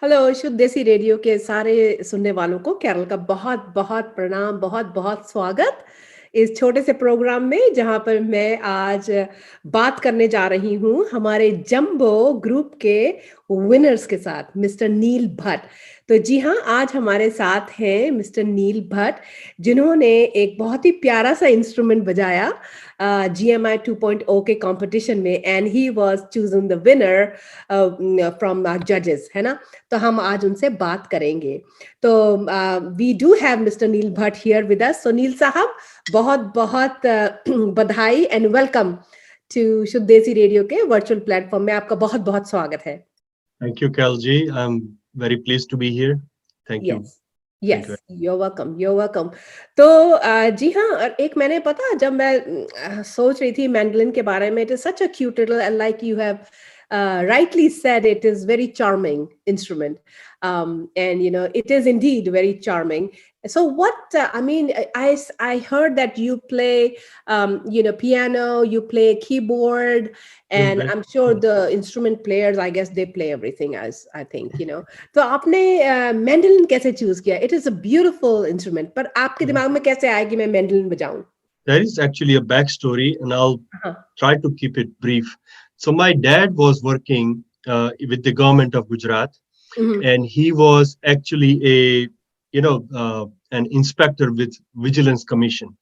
Hello शुद्ध देसी radio के सारे सुनने वालों को कैरल का बहुत बहुत प्रणाम, बहुत बहुत स्वागत इस छोटे से प्रोग्राम में, जहां पर मैं आज बात करने जा रही हूं हमारे जंबो ग्रुप के विनर्स के साथ, मिस्टर नील भट्ट। तो जी हाँ, आज हमारे साथ हैं मिस्टर नील भट्ट, जिन्होंने एक बहुत ही प्यारा सा इंस्ट्रूमेंट बजाया GMI 2.0 के कंपटीशन में, and he was chosen the winner from जजेस, है ना। तो हम आज उनसे बात करेंगे। तो we do have mister Neel Bhatt here with us. So Neel साहब, बहुत बहुत बधाई एंड वेलकम टू शुद्ध देसी रेडियो के वर्चुअल प्लेटफॉर्म में। आपका बहुत बहुत स्वागत है। Thank you, Kalji. I'm very pleased to be here. Thank you. Yes Thank yes, you. you're welcome, you're welcome। तो जी हाँ, और एक मैंने पता, जब मैं सोच रही थी मैंडलिन के बारे में, it is such a cute little, and like you have rightly said, it is very charming instrument, and you know it is indeed very charming. So what I mean, I heard that you play piano, you play keyboard, and Right. I'm sure Yeah. the instrument players, I guess they play everything, as I think, you know। तो आपने मैंडलिन कैसे choose किया? It is a beautiful instrument, पर आपके Yeah. दिमाग में कैसे आया कि मैं मैंडलिन बजाऊं? There is actually a backstory, and I'll हाँ। try to keep it brief. So my dad was working with the government of Gujarat, Mhm. and he was actually an inspector with Vigilance Commission.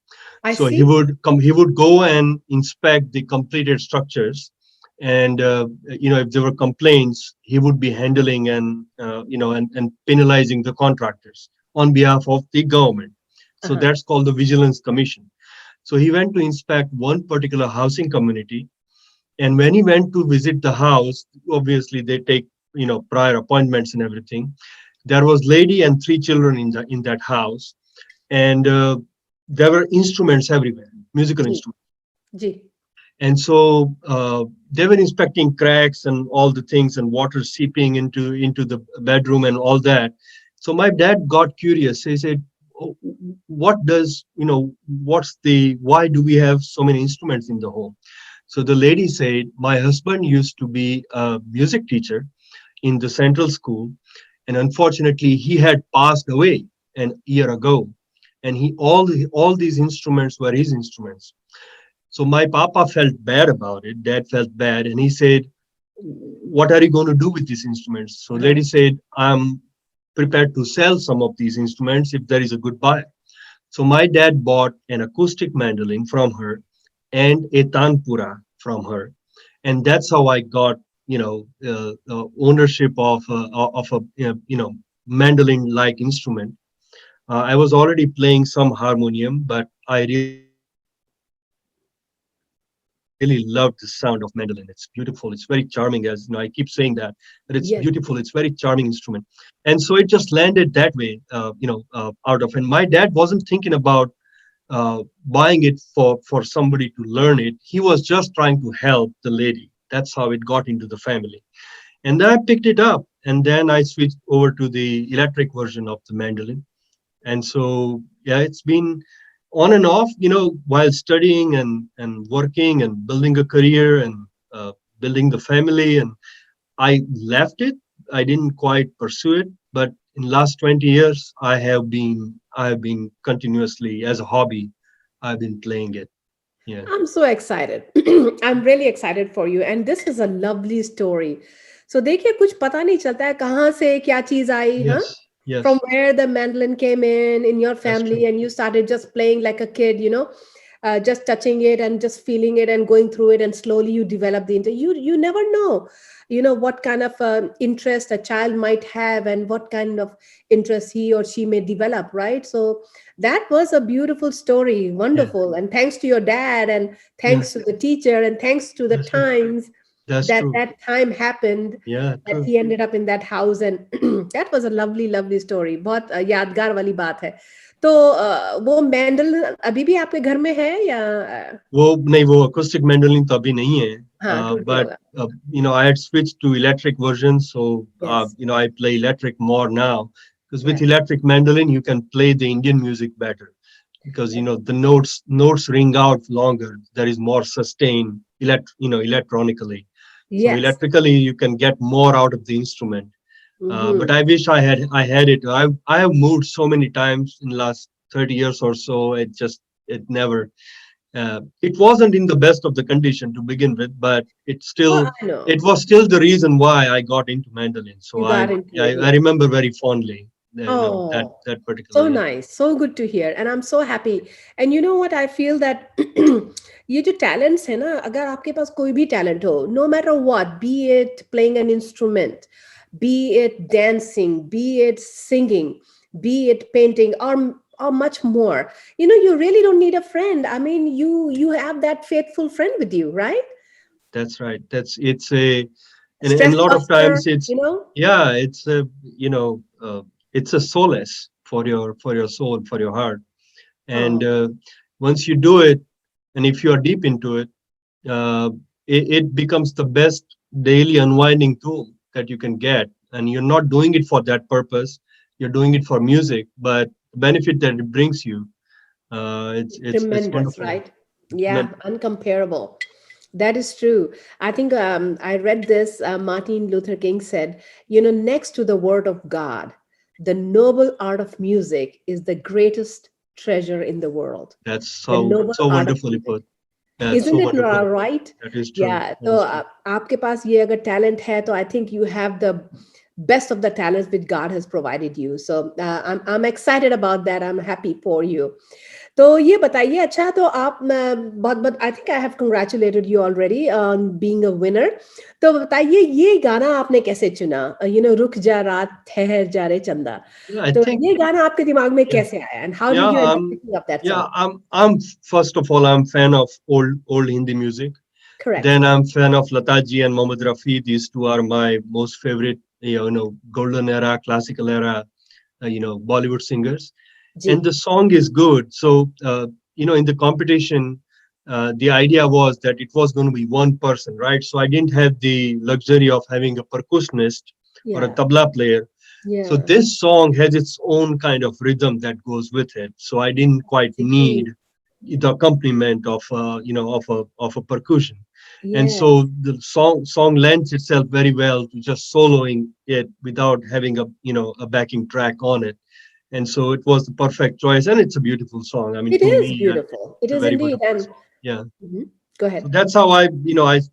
I So see. he would go and inspect the completed structures, and if there were complaints, he would be handling and penalizing the contractors on behalf of the government. So Uh-huh. that's called the Vigilance Commission. So he went to inspect one particular housing community, and when he went to visit the house, obviously they take prior appointments and everything. There was lady and three children in that house, and there were instruments everywhere, musical ji instruments. Ji. And so they were inspecting cracks and all the things, and water seeping into the bedroom and all that. So my dad got curious. He said, "Oh, what's the why do we have so many instruments in the home?" So the lady said, my husband used to be a music teacher in the central school, and unfortunately he had passed away an year ago, and all these instruments were his instruments. So my papa felt bad about it. Dad felt bad, and he said, "What are you going to do with these instruments?" So lady Right। said, "I'm prepared to sell some of these instruments if there is a good buyer." So my dad bought an acoustic mandolin from her and a tanpura from her, and that's how I got ownership of a mandolin-like instrument. I was already playing some harmonium, but I really loved the sound of mandolin. It's beautiful. It's very charming, as I keep saying that it's beautiful. It's very charming instrument, Yes। and so it just landed that way, out of. And my dad wasn't thinking about buying it for somebody to learn it. He was just trying to help the lady. That's how it got into the family. And then I picked it up, and then I switched over to the electric version of the mandolin. And so yeah, it's been on and off, while studying and working and building a career and building the family. And I left it. I didn't quite pursue it, but in last 20 years I have been continuously, as a hobby, I've been playing it. Yeah. I'm so excited। I'm really excited for you, and this is a lovely story। So देखिए, कुछ पता नहीं चलता है कहाँ से क्या चीज आई, हाँ। Yes. From Yes. where the mandolin came in your That's family, true. and you started just playing like a kid, just touching it and just feeling it and going through it, and slowly you develop the you never know, what kind of interest a child might have, and what kind of interest he or she may develop, right? So that was a beautiful story, Yeah. wonderful, and thanks to your dad, and Yeah. thanks to the teacher, and thanks to the That's true. times That's that true. that time happened, Yeah. that True. he ended up in that house, and that was a lovely lovely story। बहुत यादगार वाली बात है। तो वो Mendel अभी भी आपके घर में है या वो नहीं, वो acoustic mandolin तो अभी नहीं है. हाँ, टूट गया But होगा? I had switched to electric version, so Yes। I play electric more now, because with Right। electric mandolin you can play the Indian music better, because Right। the notes ring out longer. There is more sustain electronically. So Yes। electrically you can get more out of the instrument. But Mm-hmm. I wish I had it. I have moved so many times in the last 30 years or so. It never it wasn't in the best of the condition to begin with, but Oh, I know. it was still the reason why I got into mandolin. So You got into I, it, I yes. remember very fondly, Oh, that particular, so yeah. nice. So good to hear. And I'm so happy. And you know what? I feel that ये जो talents है ना, अगर आपके पास कोई भी talent हो, no matter what, be it playing an instrument, be it dancing, be it singing, be it painting, or much more, you really don't need a friend. I mean, you have that faithful friend with you, right? That's right. It's a and Stress a lot of buster, times it's you know? yeah, it's a solace for your soul, for your heart. And Oh, once you do it, and if you are deep into it, uh, it becomes the best daily unwinding tool that you can get. And you're not doing it for that purpose. You're doing it for music, but the benefit that it brings you, it's tremendous, wonderful. right? Yeah, uncomparable. That is true. I think I read this. Martin Luther King said, next to the word of God, the noble art of music is the greatest treasure in the world. That's The so noble so art of wonderfully music. put. That's so Isn't it wonderfully put. right? That is true. Yeah. That So is true. आपके पास ये अगर talent है, तो I think you have the best of the talents which God has provided you. So I'm excited about that. I'm happy for you. तो ये बताइए अच्छा तो आप बहुत बहुत I think I have congratulated you already on being a winner तो बताइए ये गाना आपने कैसे चुना रुक जा रात ठहर जा रे चंदा Yeah, I तो think ये गाना आपके दिमाग में yeah, कैसे आया and how yeah. Did you and up picking up that Yeah. Song I'm first of all, I'm fan of old Hindi music. Correct Then I'm fan of Lata ji and Mohammad Rafi. These two are my most favorite, golden era, classical era, Bollywood singers. जी And the song is good. So, in the competition, the idea was that it was going to be one person, right? So I didn't have the luxury of having a percussionist or a या tabla player. So या this song has its own kind of rhythm that goes with it. So I didn't quite need the accompaniment of of a percussion. And yes so the song lends itself very well to just soloing it without having a backing track on it. And so it was the perfect choice, and it's a beautiful song. I mean, it to is me, beautiful it it's a is very indeed wonderful and song. Yeah. Mhm. Go So ahead. that's how I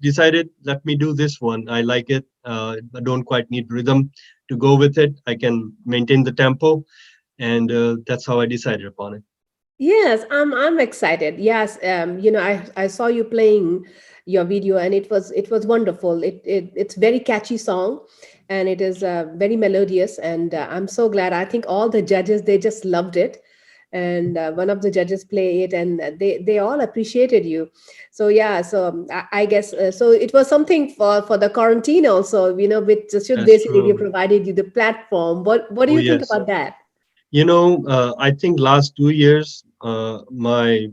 decided, let me do this one. I like it. I don't quite need rhythm to go with it. I can maintain the tempo, and that's how I decided upon it. Yes, I'm excited. Yes, I saw you playing your video and it was wonderful. It's very catchy song and it is very melodious and I'm so glad. I think all the judges they just loved it and one of the judges play it and they all appreciated you. So yeah, so I guess so it was something for the quarantine also, with just your That's Desi Radio true. provided you the platform. What do Oh you think yes. about that? I think last 2 years, my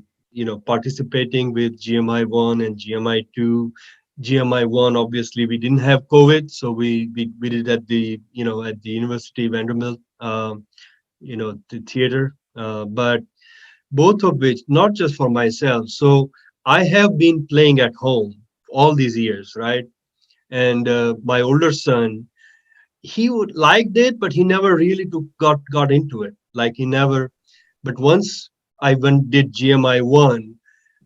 participating with GMI one and GMI two. GMI one, obviously, we didn't have COVID, so we did at the at the University Vanderbilt, the theater. But both of which, not just for myself. So I have been playing at home all these years, right? And my older son, he would liked it, but he never really got into it. Like he never. But once I went did GMI one,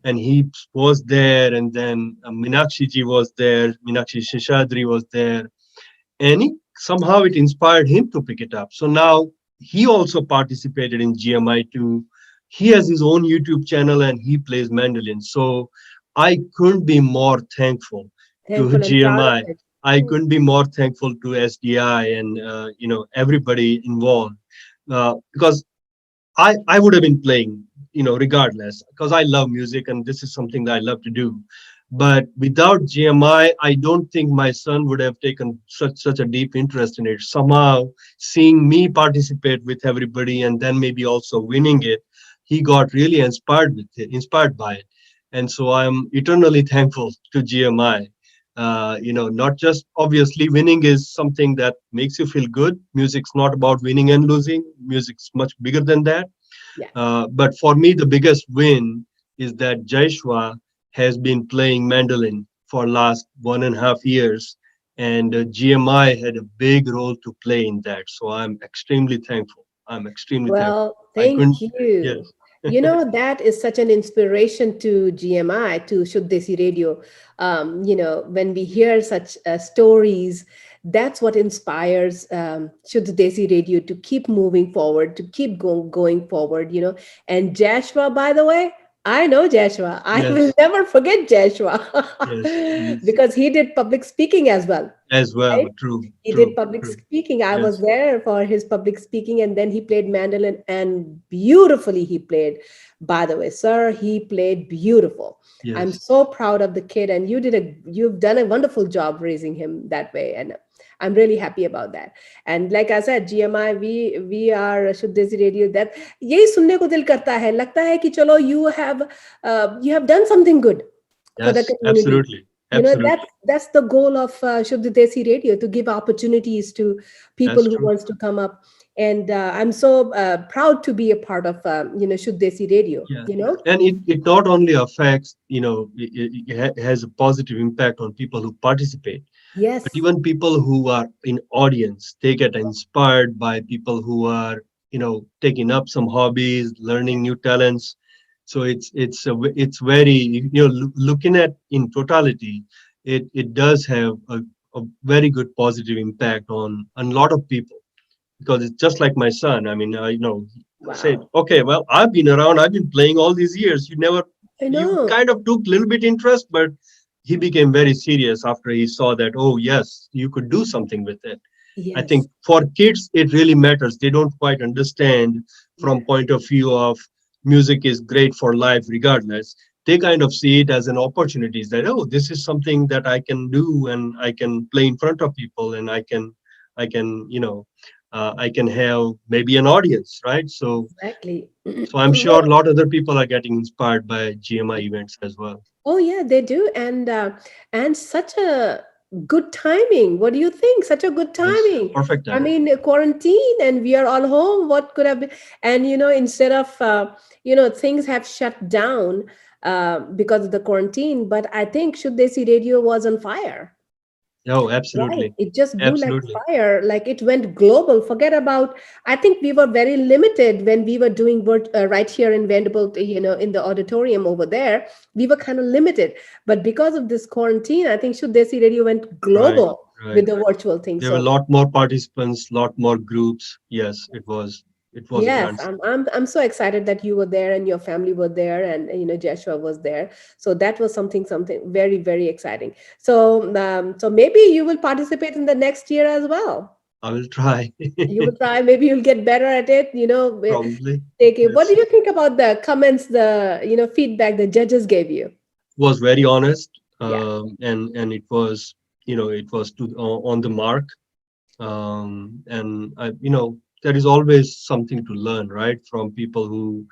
and he was there, and then Minakshi ji was there, Minakshi Shishadri was there, and somehow it inspired him to pick it up. So now he also participated in GMI two. He has his own YouTube channel and he plays mandolin. So I couldn't be more thankful to Thankful and proud of GMI. it. I couldn't be more thankful to SDI and everybody involved, because I would have been playing, regardless, because I love music and this is something that I love to do. But without GMI, I don't think my son would have taken such a deep interest in it. Somehow, seeing me participate with everybody and then maybe also winning it, he got really inspired by it. And so I'm eternally thankful to GMI. Not just obviously winning is something that makes you feel good. Music's not about winning and losing. Music's much bigger than that. Yeah. But for me, the biggest win is that Jaishwa has been playing mandolin for last 1.5 years, and GMI had a big role to play in that. So I'm extremely thankful. I'm extremely thankful. Well, I couldn't. thank you. Yes. That is such an inspiration to GMI, to Shuddh Desi Radio. When we hear such stories, that's what inspires Shuddh Desi Radio to keep moving forward, to keep going forward. And Joshua, by the way, I know Joshua. I will Yes. never forget Joshua Yes. Yes. because he did public speaking as well. As Right? well. True. He did True. public True. speaking. I was Yes. there for his public speaking, and then he played mandolin, and beautifully he played. By the way, sir, he played beautiful. I'm Yes. so proud of the kid, and you've done a wonderful job raising him that way, and I'm really happy about that. And like I said, GMI, we are Shuddh Desi Radio. That यही सुनने को दिल करता है, लगता है कि चलो you have done something good for the Yes. community. Absolutely. That's Absolutely. that's the goal of Shuddh Desi Radio, to give opportunities to people That's who true. wants to come up. And I'm so proud to be a part of Shuddh Desi Radio. Yeah. And it not only affects, has a positive impact on people who participate, but Yes, even people who are in audience, they get inspired by people who are, taking up some hobbies, learning new talents. So it's very, looking at in totality, it does have a very good positive impact on a lot of people, because it's just like my son. I mean, said, wow, okay, well, I've been around, I've been playing all these years. I You know. kind of took a little bit interest, but he became very serious after he saw that, oh, yes, you could do something with it. I Yes, think for kids, it really matters. They don't quite understand from yeah, point of view of music is great for life regardless. They kind of see it as an opportunity that, oh, this is something that I can do and I can play in front of people, and I can have maybe an audience, right? exactly. So I'm sure a Well, lot other people are getting inspired by GMI events as well. oh yeah, they do, and such a good timing. What do you think? Such a good Yes, timing. perfect I timing. mean, quarantine, and we are all home. What could have been? And instead of things have shut down because of the quarantine, but I think Should They See Radio was on fire. Oh, Right. absolutely. It just blew like Absolutely. fire. Like it went global. Forget about, I think we were very limited when we were doing work right here in Vanderbilt, in the auditorium over there. We were kind of limited. But because of this quarantine, I think Should Desi Radio went Right. global Right. with the virtual thing. There were a So lot more participants, lot more groups. Yes, it was a yes, grand I'm so excited that you were there and your family were there, and Joshua was there. So that was something very, very exciting. So maybe you will participate in the next year as well. I will try. You will try, maybe you'll get better at it, Probably. take it. What Yes. do you think about the comments, the feedback the judges gave you? Was very honest. Yeah, And it was on the mark. And there is always something to learn, right, from people who,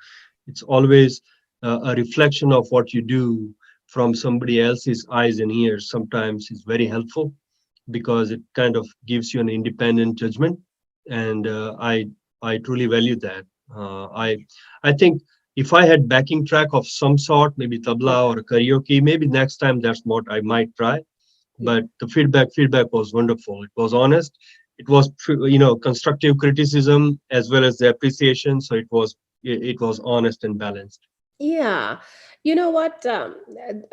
it's always a reflection of what you do from somebody else's eyes and ears. Sometimes it's very helpful because it kind of gives you an independent judgment, and I truly value that. I think if I had backing track of some sort, maybe tabla yeah, or karaoke, maybe next time that's what I might try. yeah. But the feedback was wonderful. It was honest. It was constructive criticism as well as the appreciation. So it was honest and balanced. Yeah. You know what?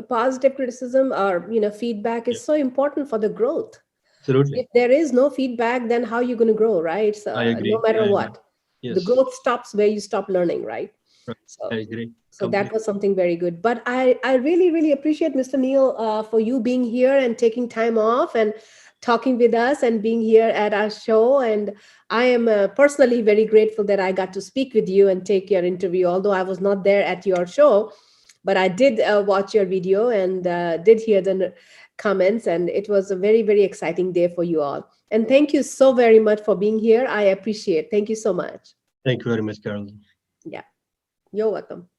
Positive criticism or feedback Yeah, is so important for the growth. absolutely. If there is no feedback, then how are you going to grow, right? I So no agree. matter I agree. what, the Yes, growth stops where you stop learning, right? right. So I agree so that completely. was something very good. But I really, really appreciate, Mr. Neil, for you being here and taking time off and talking with us and being here at our show. And I am personally very grateful that I got to speak with you and take your interview, although I was not there at your show. But I did watch your video and did hear the comments, and it was a very, very exciting day for you all. And thank you so very much for being here. I appreciate. Thank you so much. Thank you very much, Carol. Yeah, you're welcome.